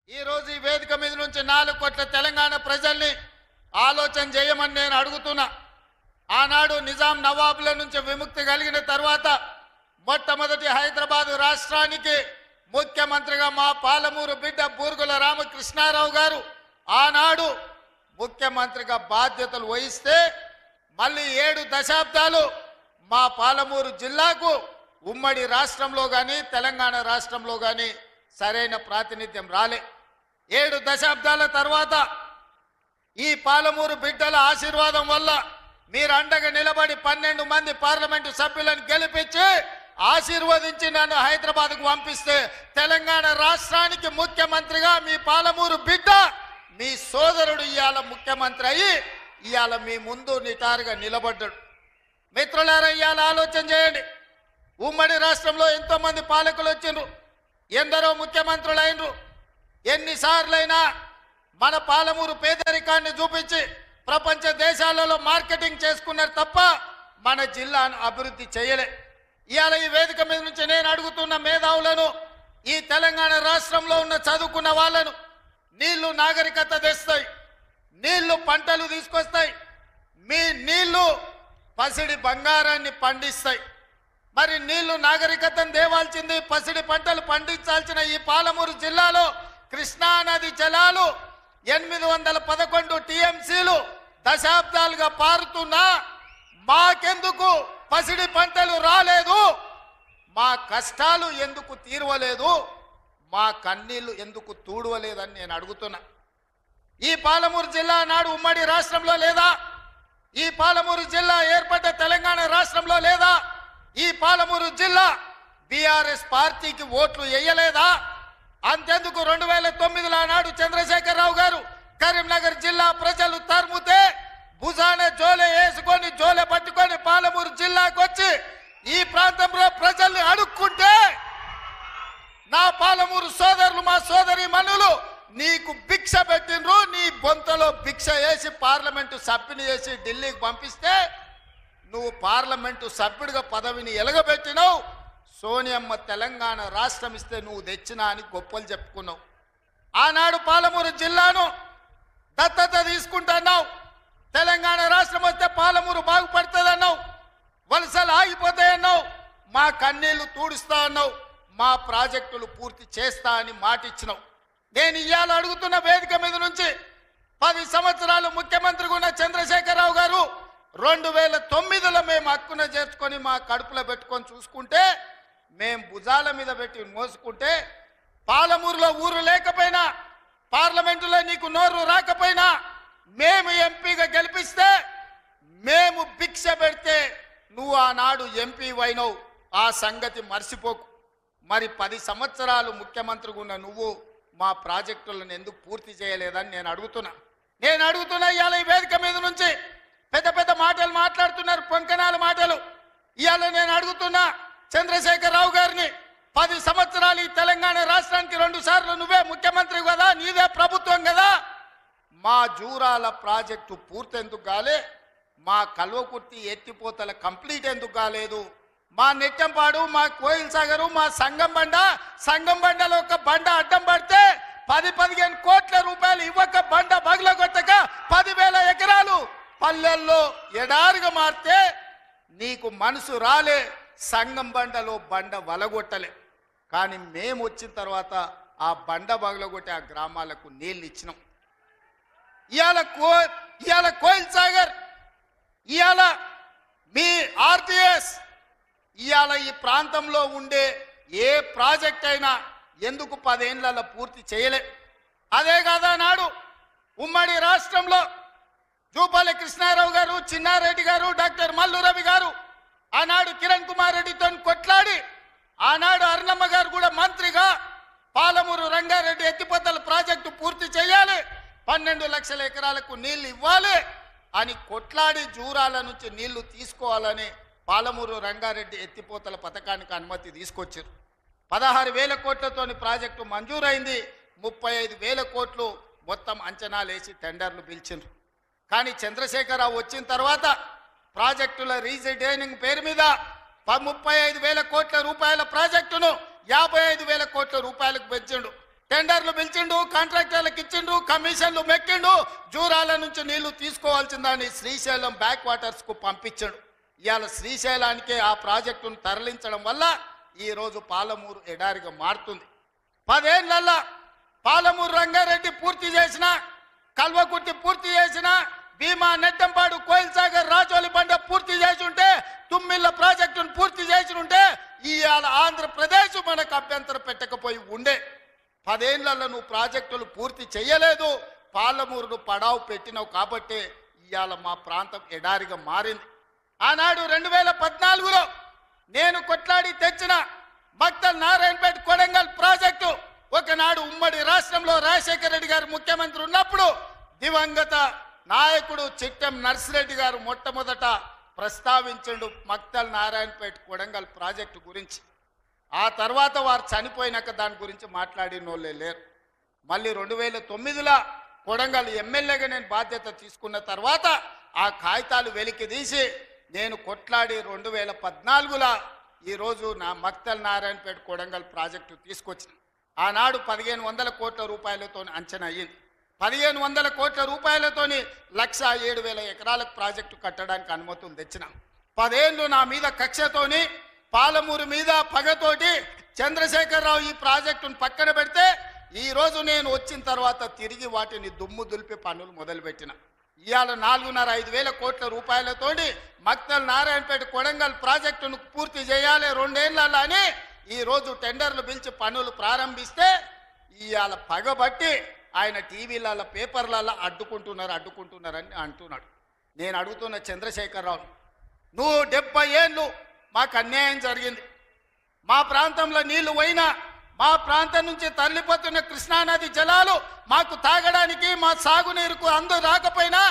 ఈ రోజు ఈ వేదిక మీద నుంచి 4 కోట్ల తెలంగాణ ప్రజల్ని ఆలోచన చేయమని నేను అడుగుతున్నా. ఆనాడు నిజాం నవాబుల నుంచి విముక్తి కలిగిన తర్వాత మొట్టమొదటి హైదరాబాద్ రాష్ట్రానికి ముఖ్యమంత్రిగా మా పాలమూరు బిడ్డ బూర్గుల రామకృష్ణారావు గారు ఆనాడు ముఖ్యమంత్రిగా బాధ్యతలు వహిస్తే మళ్ళీ 7 దశాబ్దాలు మా పాలమూరు జిల్లాకు ఉమ్మడి రాష్ట్రంలో కానీ తెలంగాణ రాష్ట్రంలో కానీ సరైన ప్రాతినిధ్యం రాలే. 7 దశాబ్దాల తర్వాత ఈ పాలమూరు బిడ్డల ఆశీర్వాదం వల్ల మీరు అండగా నిలబడి 12 మంది పార్లమెంటు సభ్యులను గెలిపించి ఆశీర్వదించి నన్ను హైదరాబాద్కు పంపిస్తే తెలంగాణ రాష్ట్రానికి ముఖ్యమంత్రిగా మీ పాలమూరు బిడ్డ మీ సోదరుడు ఇవాళ ముఖ్యమంత్రి అయ్యి ఇవాళ మీ ముందు నిటారుగా నిలబడ్డాడు. మిత్రులారా, ఇవాళ ఆలోచన చేయండి. ఉమ్మడి రాష్ట్రంలో ఎంతో మంది పాలకులు వచ్చిండ్రు, ఎందరో ముఖ్యమంత్రులు అయినరు. ఎన్నిసార్లైనా మన పాలమూరు పేదరికాన్ని చూపించి ప్రపంచ దేశాలలో మార్కెటింగ్ చేసుకున్నారు తప్ప మన జిల్లాను అభివృద్ధి చేయలే. ఇవాళ ఈ వేదిక మీద నుంచి నేను అడుగుతున్న మేధావులను, ఈ తెలంగాణ రాష్ట్రంలో ఉన్న చదువుకున్న వాళ్ళను, నీళ్లు నాగరికత తెస్తాయి, నీళ్లు పంటలు తీసుకొస్తాయి, మీ నీళ్లు పసిడి బంగారాన్ని పండిస్తాయి. మరి నీళ్లు నాగరికతను దేవాల్సింది, పసిడి పంటలు పండించాల్సిన ఈ పాలమూరు జిల్లాలో కృష్ణా నది జలాలు 811 టీఎంసీలు దశాబ్దాలుగా పారుతున్నా మాకెందుకు పసిడి పంటలు రాలేదు? మా కష్టాలు ఎందుకు తీరవలేదు? మా కన్నీళ్లు ఎందుకు తూడవలేదని నేను అడుగుతున్నా. ఈ పాలమూరు జిల్లా నాడు ఉమ్మడి రాష్ట్రంలో లేదా? ఈ పాలమూరు జిల్లా ఏర్పడ్డ తెలంగాణ రాష్ట్రంలో లేదా? ఈ పాలమూరు జిల్లా బీఆర్ఎస్ పార్టీకి ఓట్లు వేయలేదా? అంతెందుకు 2009లో నాడు చంద్రశేఖరరావు గారు కరీంనగర్ జిల్లా ప్రజలు తరుముతే భుజాన జోలె వేసుకొని జోలె పట్టుకొని పాలమూరు జిల్లాకు వచ్చి ఈ ప్రాంతంలో ప్రజల్ని అడుక్కుంటే నా పాలమూరు సోదరులు, మా సోదరి మనులు నీకు భిక్ష పెట్టినరు. నీ బొంతలో భిక్ష వేసి పార్లమెంటు సభ్యుని చేసి ఢిల్లీకి పంపిస్తే నువ్వు పార్లమెంటు సభ్యుడిగా పదవిని ఎలగబెట్టినావు. సోనియమ్మ తెలంగాణ రాష్ట్రం ఇస్తే నువ్వు తెచ్చినా అని గొప్పలు చెప్పుకున్నావు. ఆనాడు పాలమూరు జిల్లాను దత్తత తీసుకుంటున్నావు. తెలంగాణ రాష్ట్రం వస్తే పాలమూరు బాగుపడుతుందన్నావు. వలసలు ఆగిపోతాయన్నావు. మా కన్నీళ్లు తూడుస్తా అన్నావు. మా ప్రాజెక్టులు పూర్తి చేస్తా అని మాటిచ్చినావు. నేను ఇవాళ అడుగుతున్న వేదిక మీద నుంచి 10 సంవత్సరాలు ముఖ్యమంత్రిగా ఉన్న చంద్రశేఖరరావు గారు 2009లో మేము హక్కున చేర్చుకొని మా కడుపులో పెట్టుకొని చూసుకుంటే, మేము భుజాల మీద పెట్టి మోసుకుంటే, పాలమూరులో ఊరు లేకపోయినా, పార్లమెంటులో నీకు నోరు రాకపోయినా, మేము ఎంపీగా గెలిపిస్తే మేము భిక్ష పెడితే నువ్వు ఆనాడు ఎంపీ అయినవు. ఆ సంగతి మర్చిపోకు. మరి 10 సంవత్సరాలు ముఖ్యమంత్రిగా ఉన్న నువ్వు మా ప్రాజెక్టులను ఎందుకు పూర్తి చేయలేదని నేను అడుగుతున్నా. ఇవాళ ఈ వేదిక మీద నుంచి పెద్ద పెద్ద మాటలు మాట్లాడుతున్నారు, పొంకనాల మాటలు. ఇవాళ నేను అడుగుతున్నా చంద్రశేఖరరావు గారిని, 10 సంవత్సరాలు ఈ తెలంగాణ రాష్ట్రానికి 2 సార్లు నువ్వే ముఖ్యమంత్రి కదా, నీదే ప్రభుత్వం కదా, మా జూరాల ప్రాజెక్టు పూర్తి ఎందుకు కాలే? మా కల్వకుర్తి ఎత్తిపోతల కంప్లీట్ ఎందుకు కాలేదు? మా నెట్టంపాడు, మా కోయిల్ సాగరు, మా సంగం బండలో ఒక బండ అడ్డం పడితే 10-15 కోట్ల రూపాయలు ఇవ్వక బండ బగలగొట్టక 10,000 ఎకరాలు పల్లెల్లో ఎడారిగా మారితే నీకు మనసు రాలే. సంగం బండలో బండ వలగొట్టలే. కానీ మేము వచ్చిన తర్వాత ఆ బండ బగలగొట్టి ఆ గ్రామాలకు నీళ్ళు ఇచ్చినాం. ఇవాళ కోయిల్ సాగర్, ఇవాళ మీ ఆర్టీఎస్, ఇవాళ ఈ ప్రాంతంలో ఉండే ఏ ప్రాజెక్ట్ అయినా ఎందుకు 10 ఏళ్లలో పూర్తి చేయలే? అదే కాదా నాడు ఉమ్మడి రాష్ట్రంలో జూపల్లి కృష్ణారావు గారు, చిన్నారెడ్డి గారు, డాక్టర్ మల్లు రవి గారు ఆనాడు కిరణ్ కుమార్ రెడ్డితో కొట్లాడి, ఆనాడు అరుణమ్మ గారు కూడా మంత్రిగా పాలమూరు రంగారెడ్డి ఎత్తిపోతల ప్రాజెక్టు పూర్తి చేయాలి, 12 లక్షల ఎకరాలకు నీళ్లు ఇవ్వాలి అని కొట్లాడి జూరాల నుంచి నీళ్లు తీసుకోవాలని పాలమూరు రంగారెడ్డి ఎత్తిపోతల పథకానికి అనుమతి తీసుకొచ్చారు. 16,000 కోట్లతోని ప్రాజెక్టు మంజూరైంది. 35,000 కోట్లు మొత్తం అంచనాలు వేసి టెండర్లు పిలిచిండ్రు. కానీ చంద్రశేఖరరావు వచ్చిన తర్వాత ప్రాజెక్టుల రీడిజైనింగ్ పేరు మీద 35,000 కోట్ల రూపాయల ప్రాజెక్టును 55,000 కోట్ల రూపాయలకు పెంచిండు. టెండర్లు పిలిచిండు, కాంట్రాక్టర్లకు ఇచ్చిండు, కమిషన్లు మెక్కిండు, జూరాల నుంచి నీళ్లు తీసుకోవాల్సిందని శ్రీశైలం బ్యాక్ వాటర్స్ కు పంపించాడు. ఇవాళ శ్రీశైలానికే ఆ ప్రాజెక్టును తరలించడం వల్ల ఈరోజు పాలమూరు ఎడారిగా మారుతుంది. 10 ఏళ్లలో పాలమూరు రంగారెడ్డి పూర్తి చేసిన, కల్వకుర్తి పూర్తి చేసిన, భీమా నెట్టంపాడు కోయిల్ సాగర్ రాజోలి బండ పూర్తి చేసి ఉంటే, తుమ్మిళ్ళ ప్రాజెక్టును పూర్తి చేసి ఉంటే ఇవాళ ఆంధ్రప్రదేశ్ మనకు అభ్యంతరం పెట్టకపోయి ఉండే. 10 ఏళ్లలో నువ్వు ప్రాజెక్టులు పూర్తి చేయలేదు, పాలమూరును పడావు పెట్టినావు కాబట్టి ఇవాళ మా ప్రాంతం ఎడారిగా మారింది. ఆనాడు 2014లో నేను కొట్లాడి తెచ్చిన మక్తల్ నారాయణపేట కొడంగల్ ప్రాజెక్టు ఒకనాడు ఉమ్మడి రాష్ట్రంలో రాజశేఖర రెడ్డి గారు ముఖ్యమంత్రి ఉన్నప్పుడు దివంగత నాయకుడు చిట్టెం నర్సిరెడ్డి గారు మొట్టమొదట ప్రస్తావించండు మక్తల్ నారాయణపేట కొడంగల్ ప్రాజెక్టు గురించి. ఆ తర్వాత వారు చనిపోయినాక దాని గురించి మాట్లాడిన వాళ్ళే లేరు. మళ్ళీ 2009లో కొడంగల్ ఎమ్మెల్యేగా నేను బాధ్యత తీసుకున్న తర్వాత ఆ కాగితాలు వెలికి తీసి నేను కొట్లాడి 2014లో ఈరోజు నా మక్తల్ నారాయణపేట కొడంగల్ ప్రాజెక్టు తీసుకొచ్చిన. ఆనాడు 1500 కోట్ల రూపాయలతో అంచనా అయ్యింది. 1500 కోట్ల రూపాయలతోని 1,07,000 ఎకరాలకు ప్రాజెక్టు కట్టడానికి అనుమతులు తెచ్చిన. 10 ఏళ్ళు నా మీద కక్షతోని, పాలమూరు మీద పగతోటి చంద్రశేఖరరావు ఈ ప్రాజెక్టును పక్కన పెడితే ఈరోజు నేను వచ్చిన తర్వాత తిరిగి వాటిని దుమ్ము దులిపి పనులు మొదలుపెట్టిన. ఇవాళ 4,500 కోట్ల రూపాయలతోటి మక్తల్ నారాయణపేట కొడంగల్ ప్రాజెక్టును పూర్తి చేయాలి 2 ఏళ్లలో అని ఈరోజు టెండర్లు పిలిచి పనులు ప్రారంభిస్తే ఇవాళ పగబట్టి ఆయన టీవీలలో పేపర్లలో అడ్డుకుంటున్నారని అంటున్నాడు. నేను అడుగుతున్న చంద్రశేఖరరావు, నువ్వు 70 ఏళ్ళు మాకు అన్యాయం జరిగింది, మా ప్రాంతంలో నీళ్లు పోయినా, మా ప్రాంతం నుంచి తరలిపోతున్న కృష్ణానది జలాలు మాకు తాగడానికి, మా సాగునీరుకు అందు రాకపోయినా,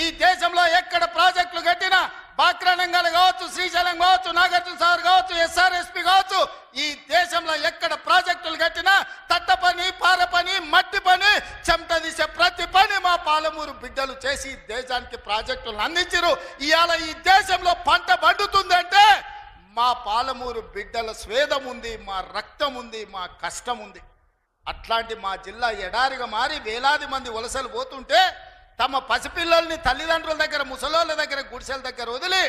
ఈ దేశంలో ఎక్కడ ప్రాజెక్టులు కట్టినా, బాక్రానంగల్ కావచ్చు, శ్రీశైలం కావచ్చు, నాగార్జున సాగర్ కావచ్చు, ఎస్ఆర్ఎస్పి కావచ్చు, ఈ దేశంలో ఎక్కడ ప్రాజెక్టులు కట్టినా తట్ట పని, పార పని, మట్టి పని, చెమట తీసే ప్రతి పని మా పాలమూరు బిడ్డలు చేసి దేశానికి ప్రాజెక్టులను అందించారు. ఇవాళ ఈ దేశంలో పంట పండుతుందంటే మా పాలమూరు బిడ్డల స్వేదం ఉంది, మా రక్తం ఉంది, మా కష్టం ఉంది. అట్లాంటి మా జిల్లా ఎడారిగా మారి వేలాది మంది వలసలు పోతుంటే తమ పసిపిల్లల్ని తల్లిదండ్రుల దగ్గర, ముసలోళ్ళ దగ్గర, గుడిసెల దగ్గర వదిలి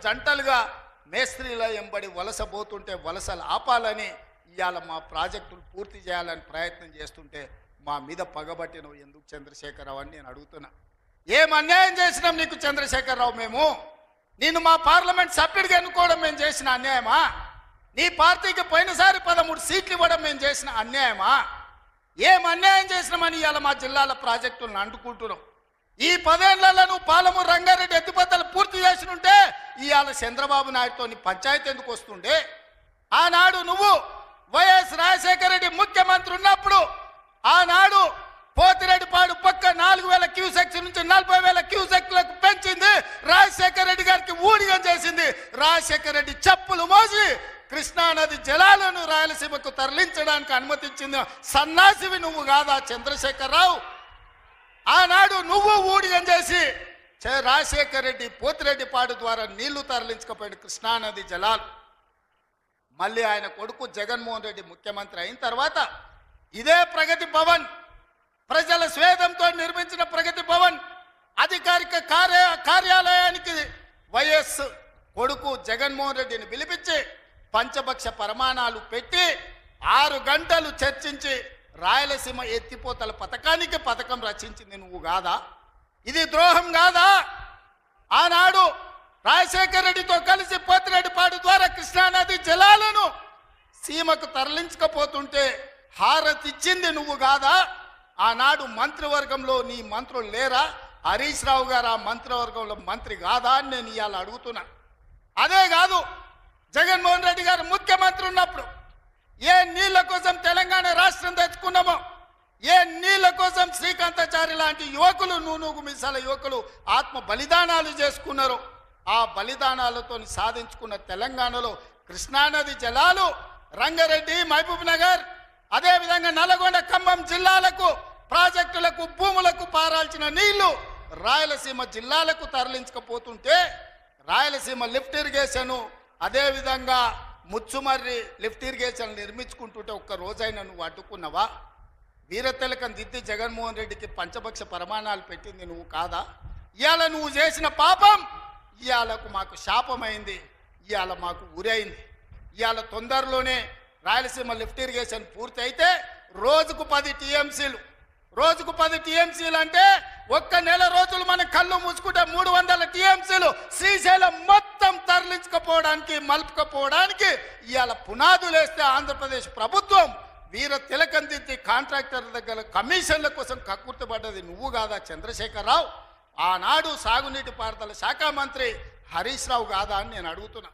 జంటలుగా మేస్త్రీల ఎంబడి వలస పోతుంటే వలసలు ఆపాలని ఇవాళ మా ప్రాజెక్టులు పూర్తి చేయాలని ప్రయత్నం చేస్తుంటే మా మీద పగబట్టి నువ్వు ఎందుకు చంద్రశేఖరరావు అని నేను అడుగుతున్నా. ఏం అన్యాయం చేసినాం నీకు చంద్రశేఖరరావు? మేము నిన్ను మా పార్లమెంట్ సభ్యుడిగా ఎన్నుకోవడం మేము చేసిన అన్యాయమా? నీ పార్టీకి పోయినసారి 13 సీట్లు ఇవ్వడం మేము చేసిన అన్యాయమా? ఏం అన్యాయం చేసినామని ఇవాళ మా జిల్లాల ప్రాజెక్టులను అంటుకుంటున్నాం. ఈ 10 ఏళ్లలో నువ్వు పాలమూరు రంగారెడ్డి ఎత్తిపోతలు పూర్తి చేసినుంటే ఇవాళ చంద్రబాబు నాయుడుతో నీ పంచాయతీ ఎందుకు వస్తుండే? ఆనాడు నువ్వు వైఎస్ రాజశేఖర రెడ్డి ముఖ్యమంత్రి ఉన్నప్పుడు ఆనాడు పోతిరెడ్డిపాడు పక్క 4,000 క్యూసెక్స్ నుంచి 40,000 క్యూసెక్లకు పెంచింది. రాజశేఖర రెడ్డి గారికి ఊడిగం చేసింది. రాజశేఖర రెడ్డి చెప్పులు మోసి కృష్ణానది జలాలను రాయలసీమకు తరలించడానికి అనుమతించింది సన్నాసివి నువ్వు కాదా చంద్రశేఖరరావు? ఆనాడు నువ్వు ఊడిగం చేసి రాజశేఖర రెడ్డి పోతిరెడ్డిపాడు ద్వారా నీళ్లు తరలించకపోయిన కృష్ణానది జలాలు. మళ్ళీ ఆయన కొడుకు జగన్మోహన్ రెడ్డి ముఖ్యమంత్రి అయిన తర్వాత ఇదే ప్రగతి భవన్, ప్రజల స్వేదంతో నిర్మించిన ప్రగతి భవన్ అధికారిక కార్యాలయానికి వైఎస్ కొడుకు జగన్మోహన్ రెడ్డిని పిలిపించి పంచపక్ష ప్రమాణాలు పెట్టి 6 గంటలు చర్చించి రాయలసీమ ఎత్తిపోతల పథకం రచించింది నువ్వు కాదా? ఇది ద్రోహం కాదా? ఆనాడు రాజశేఖర రెడ్డితో కలిసి పోతిరెడ్డిపాడు ద్వారా కృష్ణానది జలాలను సీమకు తరలించకపోతుంటే హారతిచ్చింది నువ్వు కాదా? ఆనాడు మంత్రివర్గంలో నీ మంత్రులు లేరా? హరీష్ రావు గారు ఆ మంత్రివర్గంలో మంత్రి కాదా అని నేను ఇవాళ అడుగుతున్నా. అదే కాదు, జగన్మోహన్ రెడ్డి గారు ముఖ్యమంత్రి ఉన్నప్పుడు ఏ నీళ్ల కోసం తెలంగాణ రాష్ట్రం తెచ్చుకున్నామో, ఏ నీళ్ల కోసం శ్రీకాంతాచారి లాంటి యువకులు, నూనూగు మిసాల యువకులు ఆత్మ బలిదానాలు చేసుకున్నారు. ఆ బలిదానాలతో సాధించుకున్న తెలంగాణలో కృష్ణానది జలాలు రంగారెడ్డి, మహబూబ్ నగర్, అదేవిధంగా నల్గొండ, ఖమ్మం జిల్లాలకు ప్రాజెక్టులకు, భూములకు పారాల్సిన నీళ్లు రాయలసీమ జిల్లాలకు తరలించకపోతుంటే రాయలసీమ లిఫ్ట్ ఇరిగేషను, అదేవిధంగా ముచ్చుమర్రి లిఫ్ట్ ఇరిగేషన్ నిర్మించుకుంటుంటే ఒక్క రోజైనా నువ్వు అడ్డుకున్నావా? వీరతిలకం దిద్ది జగన్మోహన్ రెడ్డికి పంచపక్ష ప్రమాణాలు పెట్టింది నువ్వు కాదా? ఇవాళ నువ్వు చేసిన పాపం ఇవాళకు మాకు శాపమైంది, ఇవాళ మాకు ఉరైంది. ఇవాళ తొందరలోనే రాయలసీమ లిఫ్ట్ ఇరిగేషన్ పూర్తి అయితే రోజుకు 10 టీఎంసీలు, రోజుకు 10 టీఎంసీలు అంటే ఒక్క నెల రోజులు మన కళ్ళు మూసుకుంటే 300 టీఎంసీలు శ్రీశైలం మొత్తం తరలించకపోవడానికి మలుపుకపోవడానికి ఇవాళ పునాదులు వేస్తే ఆంధ్రప్రదేశ్ ప్రభుత్వం వీర తిలకం దిద్ది కాంట్రాక్టర్ దగ్గర కమిషన్ల కోసం కక్కుర్తిపడ్డది నువ్వు కాదా చంద్రశేఖరరావు? ఆనాడు సాగునీటి పారుదల శాఖ మంత్రి హరీష్ రావు కాదా అని నేను అడుగుతున్నా.